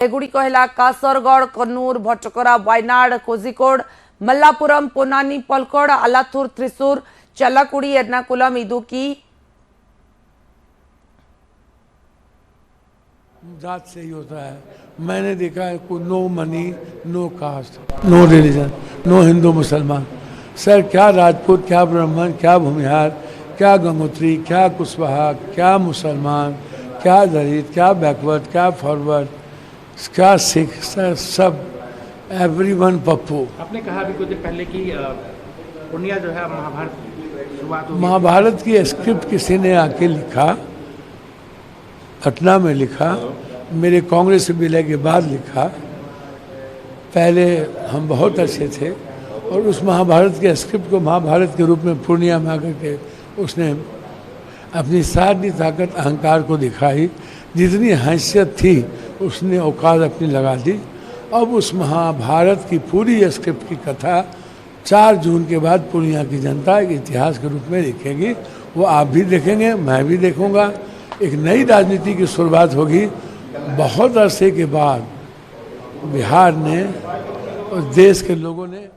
एगुड़िक है कासरगढ़, कन्नूर, भटकरा, वायनाड, कोझिकोड, मल्लापुरम, पोनानी, पलक्कड़, आलाथूर, त्रिशूर, चल्लाकुड़ी, एर्नाकुलम, इदुक्की। जात से ही होता है। मैंने देखा है को no money, no caste, no religion, no Hindu मुसलमान। सर क्या राजपूत, क्या ब्राह्मण, क्या भूमिहार, क्या गंगोत्री, क्या कुशवाहा, क्या मुसलमान, क्या दलित, क्या बैकवर्ड, क्या फॉरवर्ड, क्या सिख, सर सब एवरीवन पप्पू। आपने कहा अभी कुछ देर पहले कि पूर्णिया जो है महाभारत शुरुआत होगी। महाभारत की स्क्रिप्ट किसी ने आके लिखा, पटना में लिखा, मेरे कांग्रेस से विलय के बाद लिखा। पहले हम बहुत अच्छे थे और उस महाभारत के स्क्रिप्ट को महाभारत के रूप में पूर्णिया में आकर के उसने अपनी सारी ताकत अहंकार को दिखाई। जितनी हैसियत थी उसने औकात अपनी लगा दी। अब उस महाभारत की पूरी स्क्रिप्ट की कथा 4 जून के बाद पूर्णिया की जनता एक इतिहास के रूप में लिखेगी। वो आप भी देखेंगे, मैं भी देखूंगा। एक नई राजनीति की शुरुआत होगी। बहुत अरसे के बाद बिहार ने और देश के लोगों ने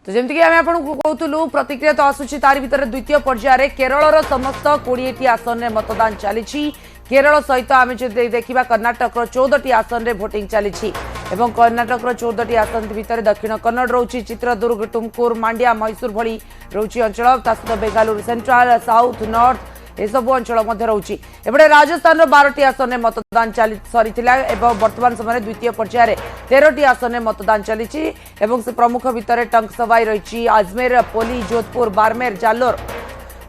तो जमती आम आपको कहूलु प्रतिक्रिया तो आसूची तारी भितर द्वितीय पर्यायर केरल समस्त 20 आसन में मतदान चली। केरल सहित आम जो देखा कर्णाटक 14 आसन में भोटिंग चली। कर्णाटक 14 आसन भितर दक्षिण कन्नड़ रोची, चित्रदुर्ग, टुमकुर, मांड्या, मैसूर भली रोची अंचल, सहित बेंगालुरु सेंट्रल, साउथ, नॉर्थ एसबू अंचल रोचे। एपटे राजस्थान 12 आसन में मतदान सरी वर्तमान समय द्वितीय पर्यायर 13 आसन में मतदान चली। प्रमुख भितर टंकसवाई रही, अजमेर, पोली, जोधपुर, बारमेर, जालोर,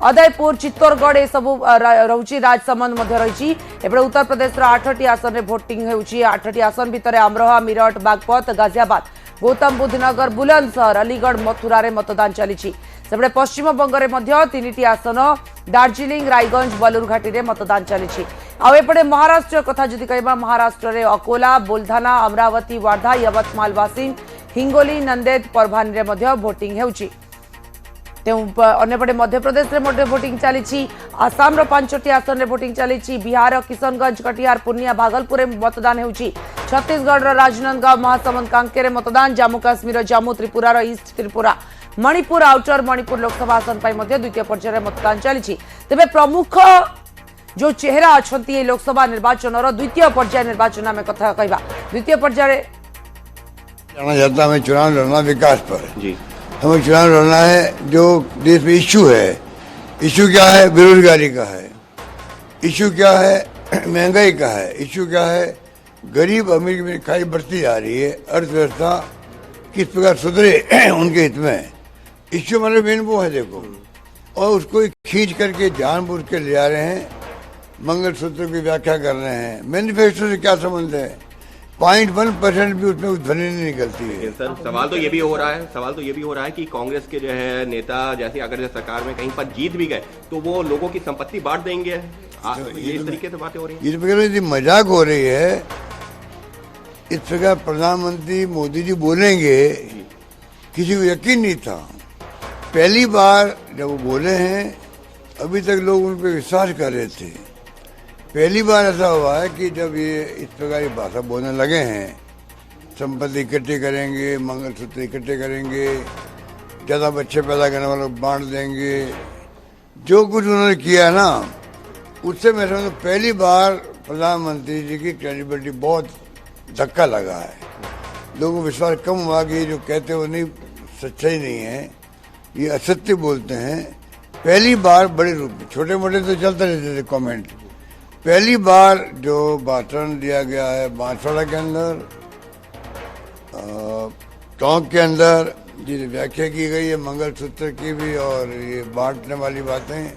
उदयपुर, चित्तौड़गढ़ एसबू रोची, राजसमंद रही। उत्तर प्रदेश 8 आसन में भोटिंग होउची। 8 आसन भितर अमरोहा, मीरठ, बागपत, गाजियाबाद, गौतम बुद्ध नगर, बुलंदशहर, अलीगढ़, मथुरा रे मतदान चली। सेपटे पश्चिम बंग में 3 आसन दार्जिलिंग, रायगंज, बलुरघाटी रे मतदान चली। आउपटे महाराष्ट्र कथा जदि कहबा, महाराष्ट्र रे अकोला, बुलधाना, अमरावती, वार्धा, यवतमाल, वासिम, हिंगोली, नंदेद, परभानी रे मध्य भोटिंग हेउची। अन्यपटे मध्यप्रदेश में भोटिंग चली। आसाम 5 आसन में भोटिंग चली। बिहार किशनगंज, कटिहार, पूर्णिया, भागलपुर में मतदान होउची। छत्तीसगढ़ राजनांदगांव, महासमुंद, कांकेर में मतदान। जम्मू काश्मीर जम्मू, त्रिपुरा ईस्ट त्रिपुरा, मणिपुर आउटर मणिपुर लोकसभा आसन पर द्वितीय पर्यायर मतदान चली। तेज प्रमुख जो चेहरा अच्छा लोकसभा निर्वाचन द्वितीय पर्याय निर्वाचन में कथा कहवा। द्वितीय पर्याय जाना जाता हमें चुनाव लड़ना विकास पर जी। हमें चुनाव लड़ना है जो देश में इश्यू है। इश्यू क्या है? बेरोजगारी का है। इश्यू क्या है? महंगाई का है। इश्यू क्या है? गरीब अमीर में खाई बढ़ती जा रही है। अर्थव्यवस्था किस प्रकार सुधरे उनके हित में। इश्यू मतलब मेन वो है देखो, और उसको खींच करके जानबूझ के ले आ रहे हैं। मंगलसूत्र की व्याख्या कर रहे हैं। मैनिफेस्टो से क्या संबंध है? 0.1% भी उसमें ध्वनि नहीं निकलती है। सर सवाल तो ये भी हो रहा है कि कांग्रेस के जो है नेता जैसे अगर सरकार में कहीं पर जीत भी गए तो वो लोगों की संपत्ति बांट देंगे। ये इस तरीके से बातें हो रही हैं। इस प्रकार मजाक हो रही है। इस प्रकार प्रधानमंत्री मोदी जी बोलेंगे, किसी को यकीन नहीं था। पहली बार जब वो बोले हैं, अभी तक लोग उन पर विश्वास कर रहे थे। पहली बार ऐसा हुआ है कि जब ये इस प्रकार की भाषा बोलने लगे हैं, संपत्ति इकट्ठी करेंगे, मंगलसूत्र इकट्ठे करेंगे, ज़्यादा बच्चे पैदा करने वालों को बांट देंगे, जो कुछ उन्होंने किया है ना, उससे मैं समझता हूँ पहली बार प्रधानमंत्री जी की क्रेडिबिलिटी बहुत धक्का लगा है। लोगों को विश्वास कम हुआ कि जो कहते वो नहीं, सच्चाई नहीं है, ये असत्य बोलते हैं। पहली बार बड़े रूप में, छोटे मोटे तो चलते रहते थे कमेंट, पहली बार जो भाषण दिया गया है बांसवाड़ा के अंदर, टोंक के अंदर, जिसे व्याख्या की गई है मंगलसूत्र की भी और ये बांटने वाली बातें,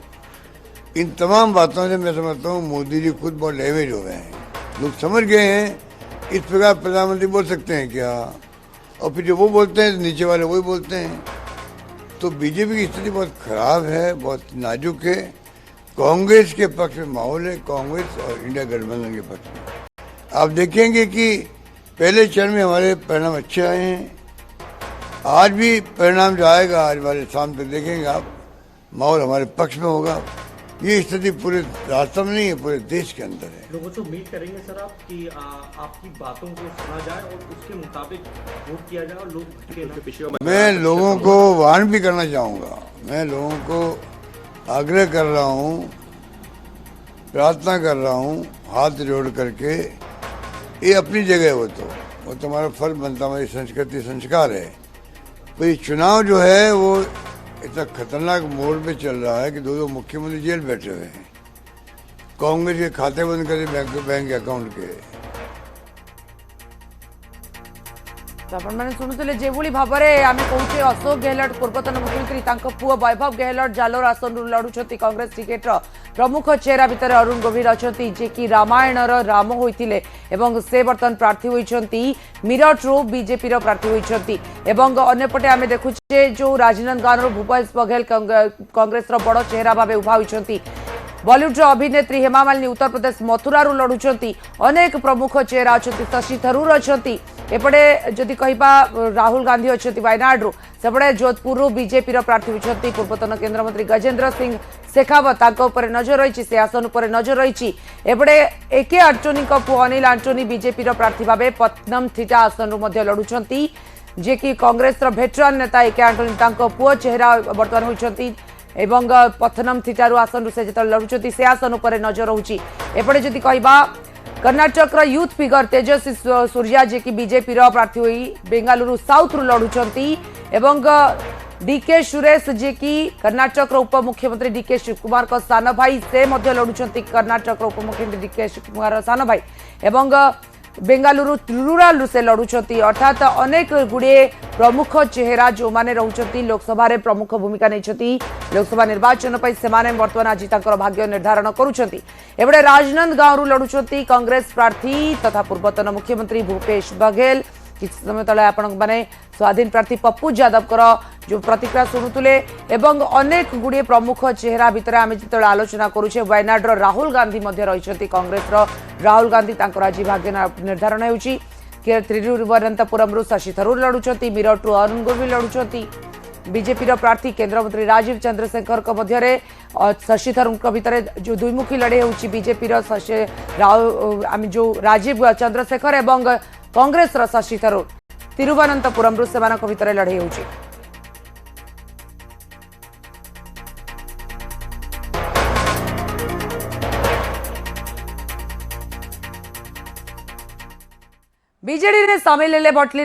इन तमाम बातों से मैं समझता हूँ मोदी जी खुद बहुत डैमेज हो गए हैं। लोग समझ गए हैं इस प्रकार प्रधानमंत्री बोल सकते हैं क्या, और फिर जो वो बोलते हैं नीचे वाले वही बोलते हैं। तो बीजेपी की स्थिति बहुत खराब है, बहुत नाजुक है। कांग्रेस के पक्ष में माहौल है, कांग्रेस और इंडिया गठबंधन के पक्ष में। आप देखेंगे कि पहले चरण में हमारे परिणाम अच्छे आए हैं। आज भी परिणाम जो आएगा, आज वाले शाम तक देखेंगे आप, माहौल हमारे पक्ष में होगा। ये स्थिति पूरे राष्ट्र में नहीं है, पूरे देश के अंदर है। लोगों से उम्मीद करेंगे सर आप कि आपकी बातों को सुना जाए और उसके मुताबिक वोट किया जाए और लोग भटके ना। पिछले बार मैं लोगों को वार्न भी करना चाहूँगा, मैं लोगों को आग्रह कर रहा हूँ, प्रार्थना कर रहा हूँ हाथ जोड़ करके, ये अपनी जगह है, वो तो हमारा फर्ज बनता है, हमारी संस्कृति संस्कार है। तो ये चुनाव जो है वो इतना खतरनाक मोड़ पे चल रहा है कि दो मुख्यमंत्री जेल बैठे हुए हैं, कांग्रेस के खाते बंद करे बैंक अकाउंट के। आपने शुणुले जो भाव में आम कहे अशोक गहलोत पूर्वतन मुख्यमंत्री पुओ वैभव गहलोत जालोर आसन लड़ुंट कांग्रेस टिकेट प्रमुख चेहरा भितर अरुण गभीर अच्छा जे कि रामायण राम होते से बर्तमान प्रार्थी होती मीरठ रु बीजेपी प्रार्थी होती अंपटे आम देखुचे जो राजनांदगांव भूपेश बघेल कांग्रेस बड़ चेहरा भाव उभा होती। बॉलीवुड अभिनेत्री हेमा मालिनी उत्तर प्रदेश मथुरा लड़ुंट अनेक प्रमुख चेहरा अच्छा शशि थरूर अच्छा एपटे जदि कहबा राहुल गांधी अच्छा वायनाड सेपटे जोधपुर बीजेपी प्रार्थी होती पूर्वतन केन्द्रमंत्री गजेंद्र सिंह शेखावत नजर रही से आसन पर नजर रही एपटे एके आंटोनी पुओ अनिल आंटोनी बीजेपी प्रार्थी भाव पत्तनम थिटा आसन लड़ुंट जे कि कांग्रेस भेटरान नेता एके आंटोनी पुओ चेहरा बर्तमान होती एवं पत्थनम थिटारू आसन से जो लड़ुंट से आसन पर नजर रोचे। एपटे जदि कहबा कर्नाटक यूथ फिगर तेजस्वी सूर्या जे कि बीजेपी प्रार्थी हुई बेंगालुरु साउथ रु लड़ुंट एवं डीके सुरेश जे कि कर्नाटक उपमुख्यमंत्री डीके शिवकुमार का सान भाई से लड़ुंट कर्नाटक उपमुख्यमंत्री डीके शिवकुमार सान भाई एवं बेंगालुरु रूराल से लड़ुंट अर्थात अनेक गुड़े प्रमुख चेहरा जो माने रहउछंती लोकसभा रे प्रमुख भूमिका नहीं लोकसभा निर्वाचन पर से बर्तमान आज भाग्य निर्धारण करुछंती। एबडे राजनांदगांव रु लड़ुछंती कांग्रेस प्रार्थी तथा पूर्वतन मुख्यमंत्री भूपेश बघेल। किसी समय तले आपण माने स्वाधीन प्रार्थी पप्पू यादव जो प्रतिक्रिया शुणुले एवं अनेक गुड़े प्रमुख चेहरा भितर आम जो आलोचना करुचे वायनाड राहुल गांधी रही कांग्रेस राहुल गांधी आज भाग्य निर्धारण होउची। तिरुवनंतपुरम शशि थरूर लड़ुंट मीरठ अरुण गोविल लड़ुंट बीजेपी प्रार्थी केन्द्रमंत्री राजीव चंद्रशेखर मध्य शशि थरूर भितर जो दुईमुखी लड़े होउची बीजेपी जो राजीव चंद्रशेखर एवं कांग्रेस शशि थरूर तिरुवनंतपुरम से भितर लड़े होउची। बीजेडी रे सामिल हेले भटली